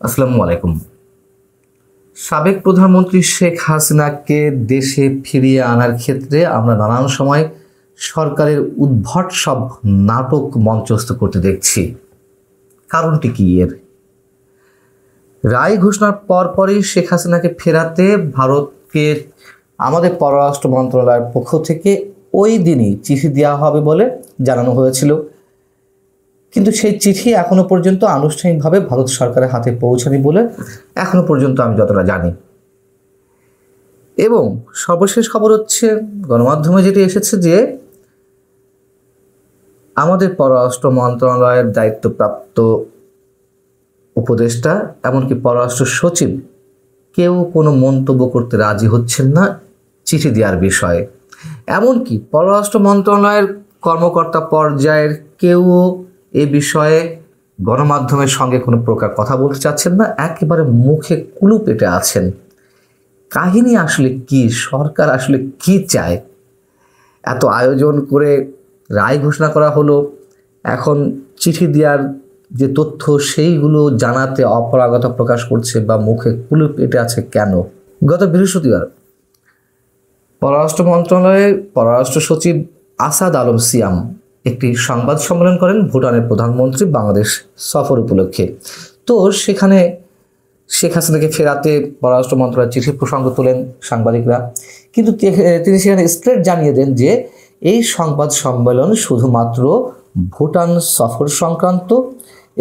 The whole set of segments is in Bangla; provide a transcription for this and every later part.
আসসালামু আলাইকুম। সাবেক প্রধানমন্ত্রী শেখ হাসিনাকে দেশে ফিরিয়ে আনার ক্ষেত্রে আমরা নানান সময় সরকারের উদ্ভট সব নাটক মঞ্চস্থ করতে দেখছি। কারণটি কি এর? রায় ঘোষণার পরপরই শেখ হাসিনাকে ফেরাতে ভারতকে আমাদের পররাষ্ট্র মন্ত্রণালয়ের পক্ষ থেকে ওই দিনই চিঠি দেওয়া হবে বলে জানানো হয়েছিল, কিন্তু সেই চিঠি এখনো পর্যন্ত আনুষ্ঠানিকভাবে ভারত সরকারের হাতে পৌঁছানি বলে এখনো পর্যন্ত আমি যতটা জানি। এবং সর্বশেষ খবর হচ্ছে, গণমাধ্যমে যেটি এসেছে যে আমাদের পররাষ্ট্র মন্ত্রণালয়ের দায়িত্বপ্রাপ্ত উপদেষ্টা এমনকি পররাষ্ট্র সচিব কেউ কোনো মন্তব্য করতে রাজি হচ্ছেন না চিঠি দেওয়ার বিষয়ে। এমনকি পররাষ্ট্র মন্ত্রণালয়ের কর্মকর্তা পর্যায়ের কেউ এ বিষয়ে গণমাধ্যমের সঙ্গে কোনো প্রকার কথা বলতে চাচ্ছেন না, একেবারে মুখে কুলু পেটে আছেন। কাহিনী আসলে কি? সরকার আসলে কি চায়? এত আয়োজন করে রায় ঘোষণা করা হলো, এখন চিঠি দেওয়ার যে তথ্য সেইগুলো জানাতে অপারগতা প্রকাশ করছে বা মুখে কুলু পেটে আছে কেন? গত বৃহস্পতিবার পররাষ্ট্র মন্ত্রণালয়ের পররাষ্ট্র সচিব আসাদ আলম সিয়াম একটি সংবাদ সম্মেলন করেন ভুটানের প্রধানমন্ত্রী বাংলাদেশ সফর উপলক্ষে। তো সেখানে শেখ হাসিনাকে ফেরাতে পররাষ্ট্র মন্ত্রণালয়ের চিঠির প্রসঙ্গ তোলেন সাংবাদিকরা, কিন্তু তিনি সেখানে স্ট্রেট জানিয়ে দেন যে এই সংবাদ সম্মেলন শুধুমাত্র ভুটান সফর সংক্রান্ত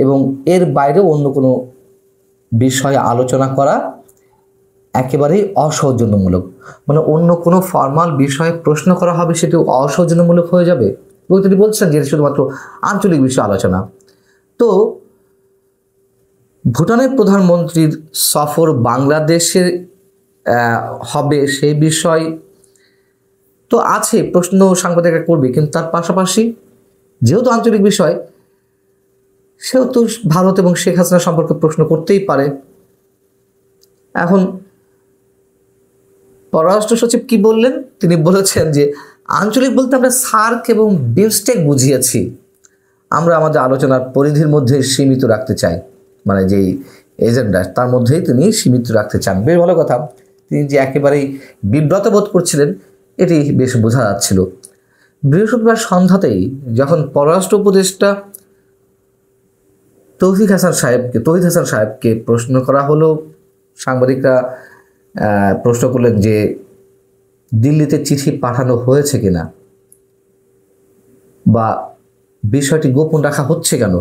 এবং এর বাইরে অন্য কোনো বিষয়ে আলোচনা করা একেবারেই অসৌজন্যমূলক। মানে অন্য কোনো ফর্মাল বিষয়ে প্রশ্ন করা হবে সেটি অসৌজন্যমূলক হয়ে যাবে, এবং তিনি বলছেন যে শুধুমাত্র আঞ্চলিক বিষয়ে আলোচনা। তো ভুটানের প্রধানমন্ত্রীর সফর বাংলাদেশে হবে সেই বিষয় তো আছে, প্রশ্ন সাংবাদিকরা করবে, কিন্তু তার পাশাপাশি যেহেতু আঞ্চলিক বিষয় সেহেতু ভারত এবং শেখ হাসিনা সম্পর্কে প্রশ্ন করতেই পারে। এখন পররাষ্ট্র সচিব কি বললেন? তিনি বলেছেন যে আঞ্চলিক বলতে আমরা সার্ক এবং বিমস্টেক বুঝিয়েছি, আমরা আমাদের আলোচনার পরিধির মধ্যে সীমিত রাখতে চাই, মানে যেই এজেন্ডা তার মধ্যেই তিনি সীমিত রাখতে চান। বেশ ভালো কথা। তিনি যে একেবারেই বিব্রত বোধ করছিলেন এটি বেশ বোঝা যাচ্ছিল। বৃহস্পতিবার সন্ধ্যাতেই যখন পররাষ্ট্র উপদেষ্টা তৌহিদ হাসান সাহেবকে প্রশ্ন করা হলো, সাংবাদিকরা প্রশ্ন করলেন যে দিল্লিতে চিঠি পাঠানো হয়েছে কিনা বা বিষয়টি গোপন রাখা হচ্ছে কেন,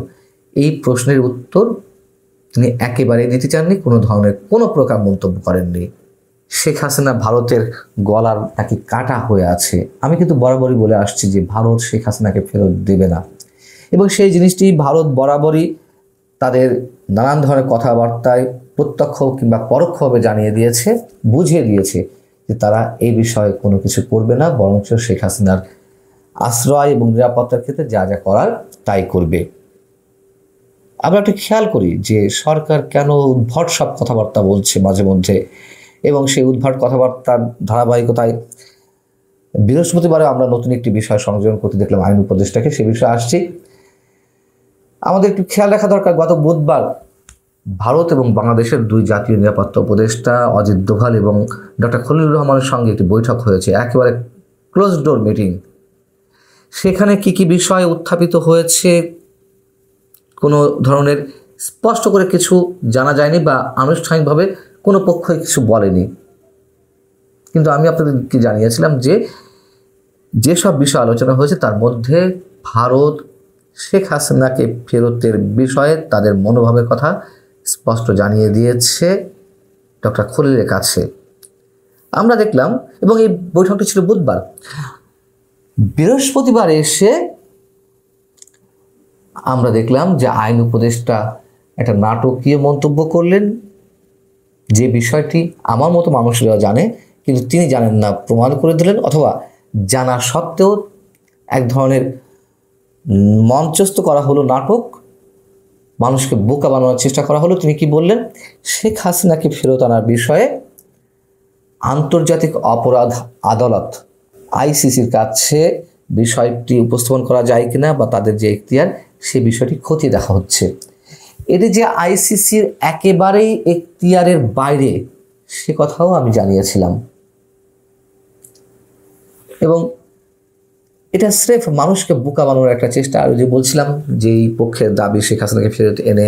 এই প্রশ্নের উত্তর তিনি একেবারে দিতে চাননি, কোনো ধরনের কোনো প্রকার মন্তব্য করেননি। শেখ হাসিনা ভারতের গলার নাকি কাটা হয়ে আছে। আমি কিন্তু বরাবরই বলে আসছি যে ভারত শেখ হাসিনাকে ফেরত দেবে না, এবং সেই জিনিসটি ভারত বরাবরই তাদের নানান ধরনের কথাবার্তায় প্রত্যক্ষ কিংবা পরোক্ষভাবে জানিয়ে দিয়েছে, বুঝিয়ে দিয়েছে যে তারা এই বিষয়ে কোনো কিছু করবে না, বরঞ্চ শেখ হাসিনার আশ্রয় এবং নিরাপত্তার ক্ষেত্রে যা যা করার তাই করবে। আমরা একটু খেয়াল করি যে সরকার কেন উদ্ভট সব কথাবার্তা বলছে মাঝে মধ্যে, এবং সেই উদ্ভট কথাবার্তার ধারাবাহিকতায় বৃহস্পতিবারে আমরা নতুন একটি বিষয় সংযোজন করতে দেখলাম আইন উপদেষ্টাকে। সে বিষয়ে আসছি। আমাদের একটু খেয়াল রাখা দরকার, গত বুধবার ভারত এবং বাংলাদেশের দুই জাতীয় নিরাপত্তা উপদেষ্টা অজিত দোভাল এবং ডক্টর খলিলুর রহমানের সঙ্গে একটি বৈঠক হয়েছে, একেবারে ক্লোজ ডোর মিটিং। সেখানে কি কি বিষয় উত্থাপিত হয়েছে কোনো ধরনের স্পষ্ট করে কিছু জানা যায়নি বা আনুষ্ঠানিকভাবে কোনো পক্ষই কিছু বলেনি, কিন্তু আমি আপনাদেরকে জানিয়েছিলাম যে যেসব বিষয় আলোচনা হয়েছে তার মধ্যে ভারত শেখ হাসিনাকে ফেরতের বিষয়ে তাদের মনোভাবের কথা স্পষ্ট জানিয়ে দিয়েছে ডক্টর খলিলের কাছে। আমরা দেখলাম, এবং এই বৈঠকটি ছিল বুধবার। বৃহস্পতিবার এসে আমরা দেখলাম যে আইন উপদেষ্টা একটা নাটকীয় মন্তব্য করলেন, যে বিষয়টি আমার মতো মানুষরা জানে কিন্তু তিনি জানেন না প্রমাণ করে দিলেন, অথবা জানা সত্ত্বেও এক ধরনের মঞ্চস্থ করা হলো নাটক, মানুষকে বোকা বানানোর চেষ্টা করা হলো। তিনি কি বললেন? শেখ হাসিনাকে ফেরত আনার বিষয়ে আন্তর্জাতিক অপরাধ আদালত আইসিসির কাছে বিষয়টি উপস্থাপন করা যায় কিনা বা তাদের যে এখতিয়ার সে বিষয়টি খতিয়ে দেখা হচ্ছে। এটি যে আইসিসির একেবারেই এখতিয়ারের বাইরে সে কথাও আমি জানিয়েছিলাম, এবং এটা স্রেফ মানুষকে বোকা বানানোর একটা চেষ্টা। আর যে বলছিলাম যে এই পক্ষের দাবি শেখ হাসিনাকে ফেরত এনে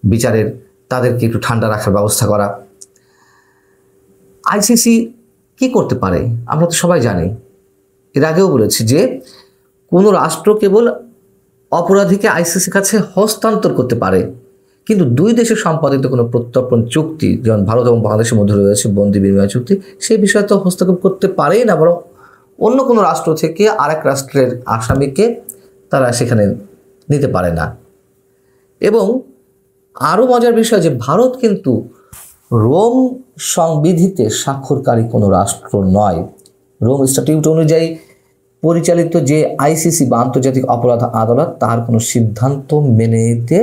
বিচারের তাদেরকে একটু ঠান্ডা রাখার ব্যবস্থা করা। আইসিসি কি করতে পারে আমরা তো সবাই জানি, এর আগেও বলেছি যে কোনো রাষ্ট্র কেবল অপরাধীকে আইসিসির কাছে হস্তান্তর করতে পারে, কিন্তু দুই দেশের সম্পাদিত কোনো প্রত্যর্পণ চুক্তি, যেমন ভারত এবং বাংলাদেশের মধ্যে রয়েছে বন্দি বিনিময় চুক্তি, সেই বিষয়ে তো হস্তক্ষেপ করতে পারেই না, বরং অন্য কোনো রাষ্ট্র থেকে আরেক রাষ্ট্রের আসামিকে তারা সেখানে নিতে পারে না। এবং আরও মজার বিষয় যে ভারত কিন্তু রোম সংবিধিতে স্বাক্ষরকারী কোনো রাষ্ট্র নয়। রোম স্ট্যাটিউট অনুযায়ী পরিচালিত যে আইসিসি বা আন্তর্জাতিক অপরাধ আদালত, তার কোনো সিদ্ধান্ত মেনে নিতে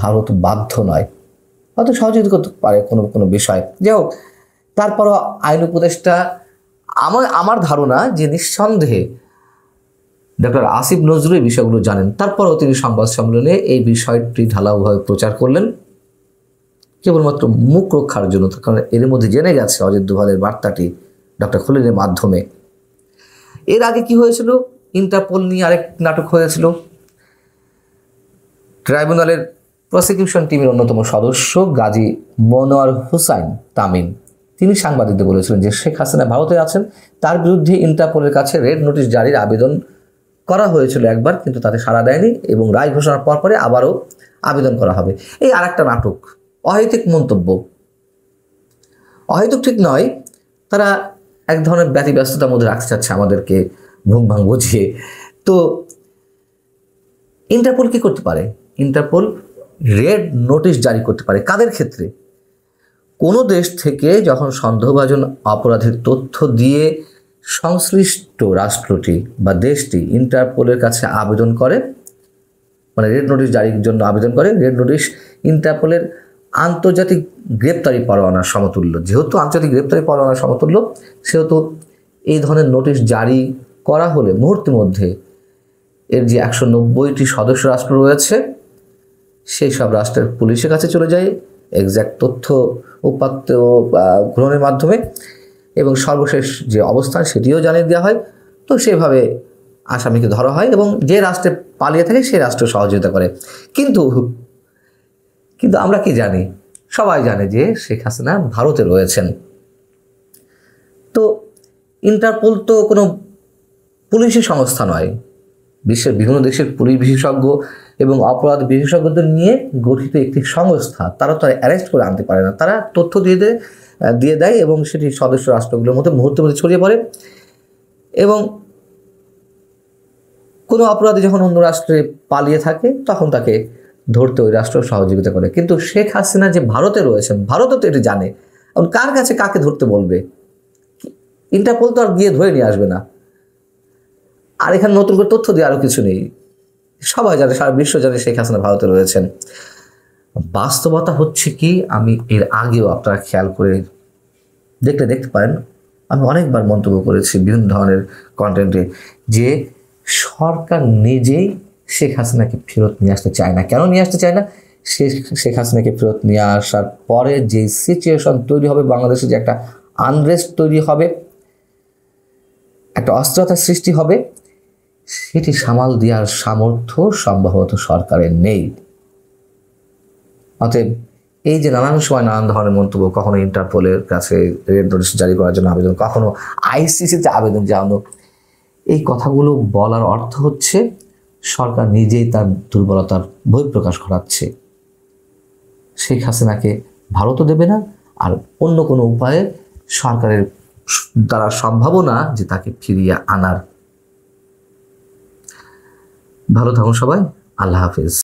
ভারত বাধ্য নয়। হয়তো সহযোগিতা করতে পারে কোনো কোনো বিষয়, যাই হোক। তারপরও আইন উপদেষ্টা, আমার ধারণা যে নিঃসন্দেহে ডক্টর আসিফ নজরুল এই বিষয়গুলো জানেন, তারপরেও তিনি সংবাদ সম্মেলনে এই বিষয়টি ঢালাওভাবে প্রচার করলেন কেবলমাত্র মুখ রক্ষার জন্য। কারণ এর মধ্যে জেনে গেছে অজিত দোভালের বার্তাটি ডক্টর খলিলের মাধ্যমে। এর আগে কি হয়েছিল, ইন্টারপোল নিয়ে আরেক নাটক হয়েছিল। ট্রাইব্যুনালের প্রসিকিউশন টিমের অন্যতম সদস্য গাজী মনোয়ার হুসাইন তামিম, তিনি সাংবাদিকদের বলেছিলেন যে শেখ হাসিনা ভারতে আছেন, তার বিরুদ্ধে ইন্টারপোলের কাছে রেড নোটিশ জারির আবেদন করা হয়েছিল একবার, কিন্তু তাতে সাড়া দেয়নি, এবং রায় ঘোষণার পরে আবারও আবেদন করা হবে। এই আর একটা নাটক, অহেতুক মন্তব্য। অহেতুক ঠিক নয়, তারা এক ধরনের ব্যতিব্যস্ততার মধ্যে রাখতে চাচ্ছে আমাদেরকে ঘুম ভাঙ বুঝিয়ে। তো ইন্টারপোল কি করতে পারে? ইন্টারপোল রেড নোটিশ জারি করতে পারে। কাদের ক্ষেত্রে? কোনো দেশ থেকে যখন সন্দেহভাজন অপরাধের তথ্য দিয়ে সংশ্লিষ্ট রাষ্ট্রটি বা দেশটি ইন্টারপোলের কাছে আবেদন করে, মানে রেড নোটিশ জারির জন্য আবেদন করে, রেড নোটিশ ইন্টারপোলের আন্তর্জাতিক গ্রেপ্তারি পরোয়ানার সমতুল্য। যেহেতু আন্তর্জাতিক গ্রেপ্তারি পরোয়ানার সমতুল্য, সেহেতু এই ধরনের নোটিশ জারি করা হলে মুহূর্তের মধ্যে এর যে 190টি সদস্য রাষ্ট্র রয়েছে সেই সব রাষ্ট্রের পুলিশের কাছে চলে যায় এক্সাক্ট তথ্য উপাত্ত গ্রহণের মাধ্যমে, এবং সর্বশেষ যে অবস্থান সেটিও জানিয়ে দেওয়া হয়। তো সেভাবে আসামিকে ধরা হয়, এবং যে রাষ্ট্রে পালিয়ে থাকে সেই রাষ্ট্র সহযোগিতা করে। কিন্তু আমরা কি জানি? সবাই জানে যে শেখ হাসিনা ভারতে রয়েছেন। তো ইন্টারপোল তো কোনো পুলিশি সংস্থা নয়, বিশ্বের বিভিন্ন দেশের পুলিশ বিশেষজ্ঞ এবং অপরাধ বিশেষজ্ঞদের নিয়ে গঠিত একটি সংস্থা। তারা তো অ্যারেস্ট করে আনতে পারে না, তারা তথ্য দিয়ে দেয় এবং সেটি সদস্য রাষ্ট্রগুলোর মধ্যে মুহূর্তের মধ্যে ছড়িয়ে পড়ে। এবং কোনো অপরাধী যখন অন্য রাষ্ট্রে পালিয়ে থাকে তখন তাকে ধরতে ওই রাষ্ট্র সহযোগিতা করে। কিন্তু শেখ হাসিনা যে ভারতে রয়েছেন, ভারতও তো এটি জানে। এখন কার কাছে কাকে ধরতে বলবে? ইন্টারপোল তো আর গিয়ে ধরে নিয়ে আসবে না। আর এখানে নতুন করে তথ্য দিয়ে আরও কিছু নেই, সবাই জানে, সারা বিশ্ব জানে শেখ হাসিনা ভারতে রয়েছেন। বাস্তবতা হচ্ছে কি, আমি এর আগেও আপনারা খেয়াল করে দেখতে পারেন, আমি অনেকবার মন্তব্য করেছি বিভিন্ন ধরনের কন্টেন্টে যে সরকার নিজেই শেখ হাসিনাকে ফেরত নিয়ে আসতে চায় না। কেন নিয়ে আসতে চায় না? শেখ হাসিনাকে ফেরত নিয়ে আসার পরে যে সিচুয়েশন তৈরি হবে, বাংলাদেশে যে একটা আনরেস্ট তৈরি হবে, একটা অস্থিরতার সৃষ্টি হবে, সেটি সামাল দেওয়ার সামর্থ্য সম্ভবত সরকারের নেই। অতএব এই যে নানান সময় নানান ধরনের মন্তব্য, কখনো ইন্টারপোলের কাছে রেড নোটিশ জারি করার জন্য আবেদন, কখনো আইসিসিতে আবেদন জানানো, এই কথাগুলো বলার অর্থ হচ্ছে সরকার নিজেই তার দুর্বলতার বহিঃপ্রকাশ ঘটাচ্ছে। শেখ হাসিনাকে ভারতও দেবে না, আর অন্য কোনো উপায়ে সরকারের দ্বারা সম্ভাবনা না যে তাকে ফিরিয়ে আনার। ভালো থাকুন সবাই, আল্লাহ হাফেজ।